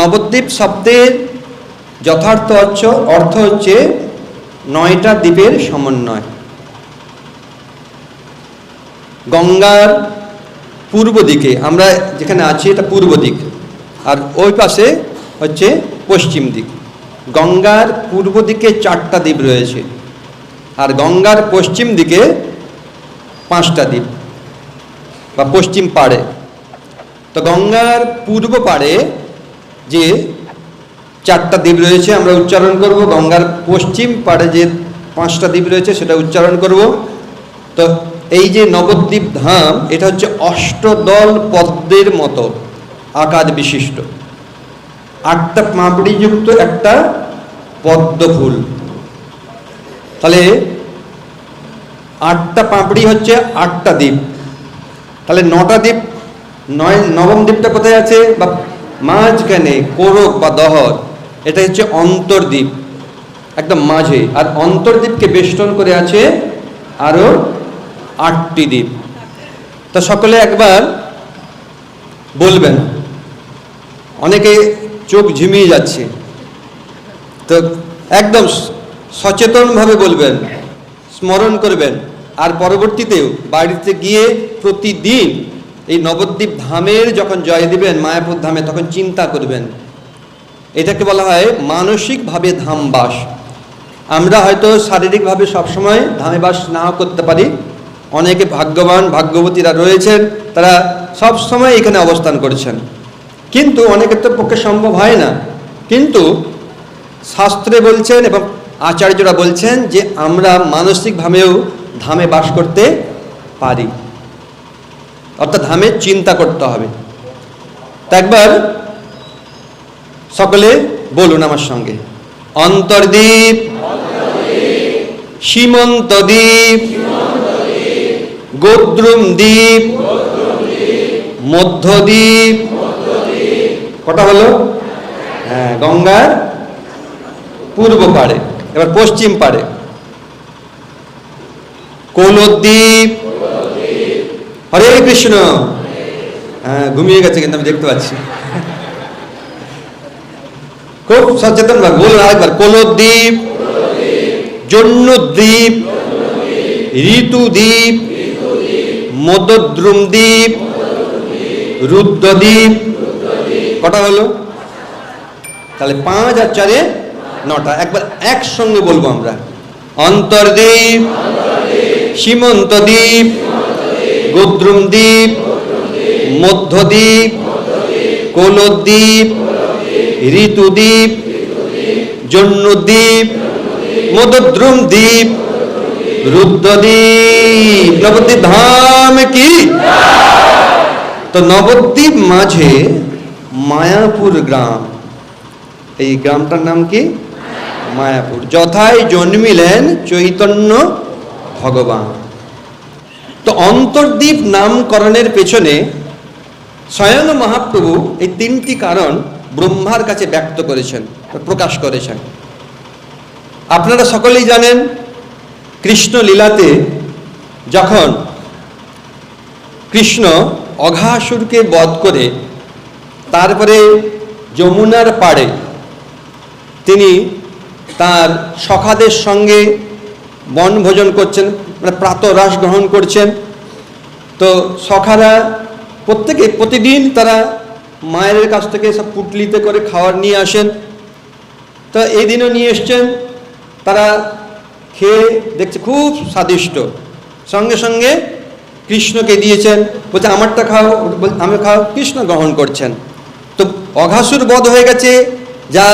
নবদ্বীপ শব্দের যথার্থ অর্থ হচ্ছে 9টা দ্বীপের সমন্বয়। গঙ্গার পূর্ব দিকে আমরা যেখানে আছি এটা পূর্ব দিক, আর ওই পাশে হচ্ছে পশ্চিম দিক। গঙ্গার পূর্ব দিকে 4টা দ্বীপ রয়েছে, আর গঙ্গার পশ্চিম দিকে 5টা দ্বীপ বা পশ্চিম পাড়ে। তো গঙ্গার পূর্ব পাড়ে যে 4টা দ্বীপ রয়েছে আমরা উচ্চারণ করব, গঙ্গার পশ্চিম পাড়ে যে 5টা দ্বীপ রয়েছে সেটা উচ্চারণ করব। তো এই যে নবদ্বীপ ধাম, এটা হচ্ছে অষ্টদল পদ্মের মতো আকার বিশিষ্ট, 8টা পাপড়িযুক্ত একটা পদ্ম ফুল। তাহলে 8টা পাপড়ি হচ্ছে 8টা দ্বীপ, তাহলে 9টা দ্বীপ। নবম দ্বীপটা কোথায় আছে বা মাঝখানে কোরক বা দহর, এটা হচ্ছে অন্তর্দ্বীপ, একদম মাঝে। আর অন্তর্দ্বীপকে বেষ্টন করে আছে আরো 8টি দ্বীপ। তা সকলে একবার বলবেন, অনেকে চোখ ঝিমিয়ে যাচ্ছে, তো একদম সচেতনভাবে বলবেন, স্মরণ করবেন। আর পরবর্তীতেও বাড়িতে গিয়ে প্রতিদিন এই নবদ্বীপ ধামের যখন জয় দিবেন মায়াপুর ধামে, তখন চিন্তা করবেন। এটাকে বলা হয় মানসিকভাবে ধামবাস। আমরা হয়তো শারীরিকভাবে সবসময় ধামে বাস নাও করতে পারি, অনেকে ভাগ্যবান ভাগ্যবতীরা রয়েছেন, তারা সব সময় এখানে অবস্থান করেছেন, কিন্তু অনেকের তো পক্ষে সম্ভব হয় না। কিন্তু শাস্ত্রে বলছেন এবং আচার্যরা বলছেন যে আমরা মানসিকভাবেও ধামে বাস করতে পারি, অর্থাৎ ধামে চিন্তা করতে হবে। তা একবার সকলে বলুন আমার সঙ্গে, অন্তর্দ্বীপ, সীমন্ত দ্বীপ, গোদ্রুম দ্বীপ, মধ্যদ্বীপ। কটা হলো? হ্যাঁ, গঙ্গার পূর্ব পাড়ে। এবার পশ্চিম পাড়ে কৌলদ্বীপ। হরে কৃষ্ণ। হ্যাঁ, ঘুমিয়ে গেছে কিন্তু আমি দেখতে পাচ্ছি, খুব সচেতন ভাবে বলুন আরেকবার। কৌলদ্বীপ, জন্যদ্বীপ, ঋতুদ্বীপ, মদদ্রুম দ্বীপ, রুদ্রদ্বীপ। কটা হলো? তাহলে 5 আর 4 9টা। একবার একসঙ্গে বলবো আমরা, অন্তর্দ্বীপ, সীমন্ত দ্বীপ, গোদ্রুম দ্বীপ, মধ্যদ্বীপ, কৌলদ্বীপ, ঋতুদ্বীপ, জন্যদ্বীপ, মদদ্রুম দ্বীপ, রুদ্রদ্বীপ। নবদ্বীপ ধাম কি? তো নবদ্বীপ মাঝে মায়াপুর গ্রাম, এই গ্রামটার নাম কি? মায়াপুর। যথায় জন্মিলেন চৈতন্য ভগবান। তো অন্তর্দ্বীপ নামকরণের পেছনে স্বয়ং মহাপ্রভু এই 3টি কারণ ব্রহ্মার কাছে ব্যক্ত করেছেন, প্রকাশ করেছেন। আপনারা সকলেই জানেন, কৃষ্ণ লীলাতে যখন কৃষ্ণ অঘাসুরকে বধ করে তারপরে যমুনার পাড়ে তিনি তার সখাদের সঙ্গে বনভোজন করছেন, মানে প্রাতরাশ গ্রহণ করছেন। তো সখারা প্রতিদিন তারা মায়ের কাছ থেকে সব পুটলিতে করে খাবার নিয়ে আসেন। তো এই দিনও নিয়ে এসছেন, তারা খেয়ে দেখছে খুব স্বাদিষ্ট, সঙ্গে সঙ্গে কৃষ্ণকে দিয়েছেন, বলছে আমারটা খাও, আমি খাও, কৃষ্ণ গ্রহণ করছেন। তো অঘাসুর বধ হয়ে গেছে, যা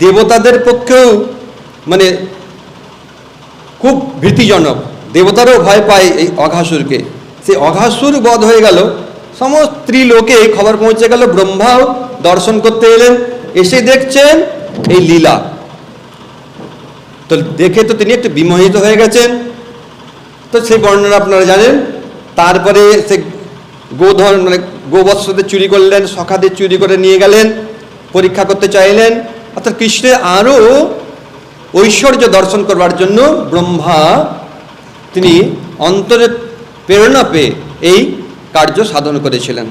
দেবতাদের পক্ষেও মানে খুব ভীতিজনক, দেবতারও ভয় পায় এই অঘাসুরকে। সেই অঘাসুর বধ হয়ে গেল, সমস্ত ত্রিলোকে খবর পৌঁছে গেল, ব্রহ্মাও দর্শন করতে এলেন, এসে দেখছেন এই লীলা। তো দেখে তো তিনি একটু বিমোহিত হয়ে গেছেন। তো সেই বর্ণনা আপনারা জানেন। তারপরে সে গোবৎসদের চুরি করলেন, সখাদের চুরি করে নিয়ে গেলেন, পরীক্ষা করতে চাইলেন। অর্থাৎ কৃষ্ণের আরও ঐশ্বর্য দর্শন করবার জন্য ব্রহ্মা তিনি অন্তরে প্রেরণা পেয়ে এই কার্য সাধন করেছিলেন।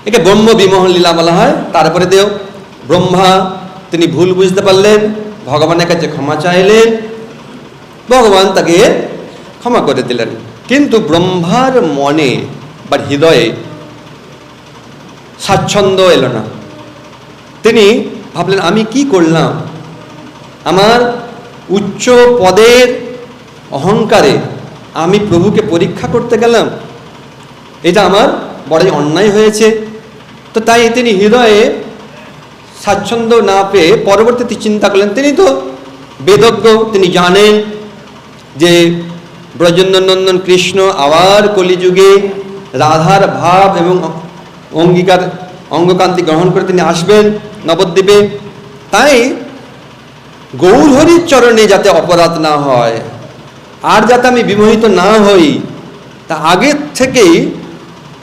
একে ব্রহ্ম বিমোহন লীলা বলা হয়। তারপরে দেও ব্রহ্মা তিনি ভুল বুঝতে পারলেন, ভগবানের কাছে ক্ষমা চাইলেন, ভগবান তাকে ক্ষমা করে দিলেন। কিন্তু ব্রহ্মার মনে বা হৃদয়ে স্বাচ্ছন্দ্য এলো না। তিনি ভাবলেন আমি কি করলাম, আমার উচ্চ পদের অহংকারে আমি প্রভুকে পরীক্ষা করতে গেলাম, এটা আমার বড়ই অন্যায় হয়েছে। তো তাই তিনি হৃদয়ে স্বাচ্ছন্দ্য না পেয়ে পরবর্তীতে চিন্তা করলেন, তিনি তো বেদজ্ঞ, তিনি জানেন যে ব্রজেন্দ্রনন্দন কৃষ্ণ আবার কলিযুগে রাধার ভাব এবং অঙ্গীকার অঙ্গকান্তি গ্রহণ করে তিনি আসবেন নবদ্বীপে। তাই গৌরহরির চরণে যাতে অপরাধ না হয়, আর যাতে আমি বিমোহিত না হই, তা আগের থেকেই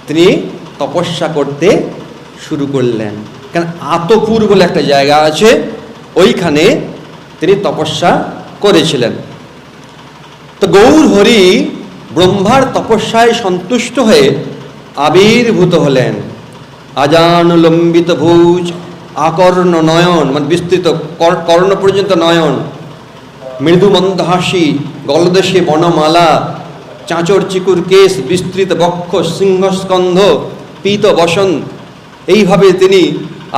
তিনি তপস্যা করতে শুরু করলেন। কারণ আতপুর বলে একটা জায়গা আছে, ওইখানে তিনি তপস্যা করেছিলেন। তো গৌরহরি ব্রহ্মার তপস্যায় সন্তুষ্ট হয়ে আবির্ভূত হলেন। আজানুলম্বিত ভুজ, আকর্ণ নয়ন, মানে বিস্তৃত কর্ণ পর্যন্ত নয়ন, মৃদু মন্দহাসী, গলদেশে বনমালা, চাঁচর চিকুর কেশ, বিস্তৃত বক্ষ, সিংহস্কন্ধ, পীত বসন, এইভাবে তিনি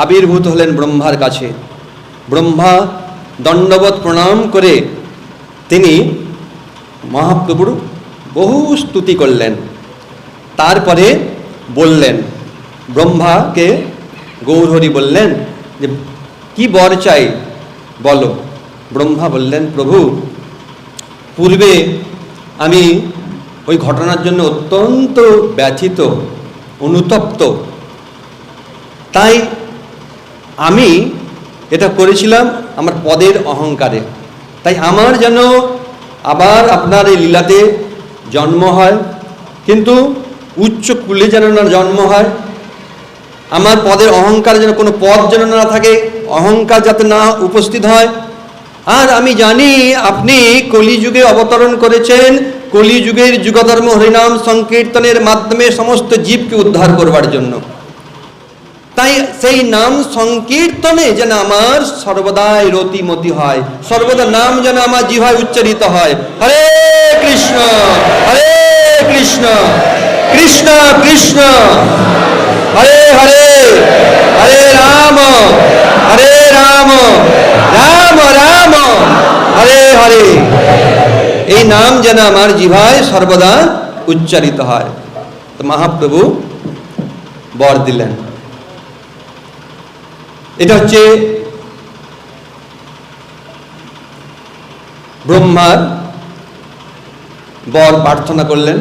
আবির্ভূত হলেন ব্রহ্মার কাছে। ব্রহ্মা দণ্ডবৎ প্রণাম করে তিনি মহাপ্রভুর বহু স্তুতি করলেন। তারপরে বললেন, ব্রহ্মাকে গৌরহরি বললেন যে কি বর চাই বলো। ব্রহ্মা বললেন, প্রভু পূর্বে আমি ওই ঘটনার জন্য অত্যন্ত ব্যথিত, অনুতপ্ত, তাই আমি এটা করেছিলাম আমার পদের অহংকারে। তাই আমার যেন আবার আপনার এই লীলাতে জন্ম হয়, কিন্তু উচ্চ কুলে যেন না জন্ম হয়, আমার পদের অহংকার যেন কোনো পদ যেন না থাকে, অহংকার যাতে না উপস্থিত হয়। আর আমি জানি আপনি কলিযুগে অবতরণ করেছেন, কলিযুগের যুগধর্ম হরিনাম সংকীর্তনের মাধ্যমে সমস্ত জীবকে উদ্ধার করবার জন্য। তাই সেই নাম সংকীর্তনে যেন আমার সর্বদাই রতিমতি হয়, সর্বদা নাম যেন আমার জিহ্বায় উচ্চারিত হয়, হরে কৃষ্ণ হরে কৃষ্ণ কৃষ্ণ কৃষ্ণ হরে হরে, হরে রাম রাম রাম হরে হরে। এই নাম যেন আমার জিহ্বায় সর্বদা উচ্চারিত হয়। তো মহাপ্রভু বর দিলেন। এটা হচ্ছে ব্রহ্মার বর প্রার্থনা করলেন।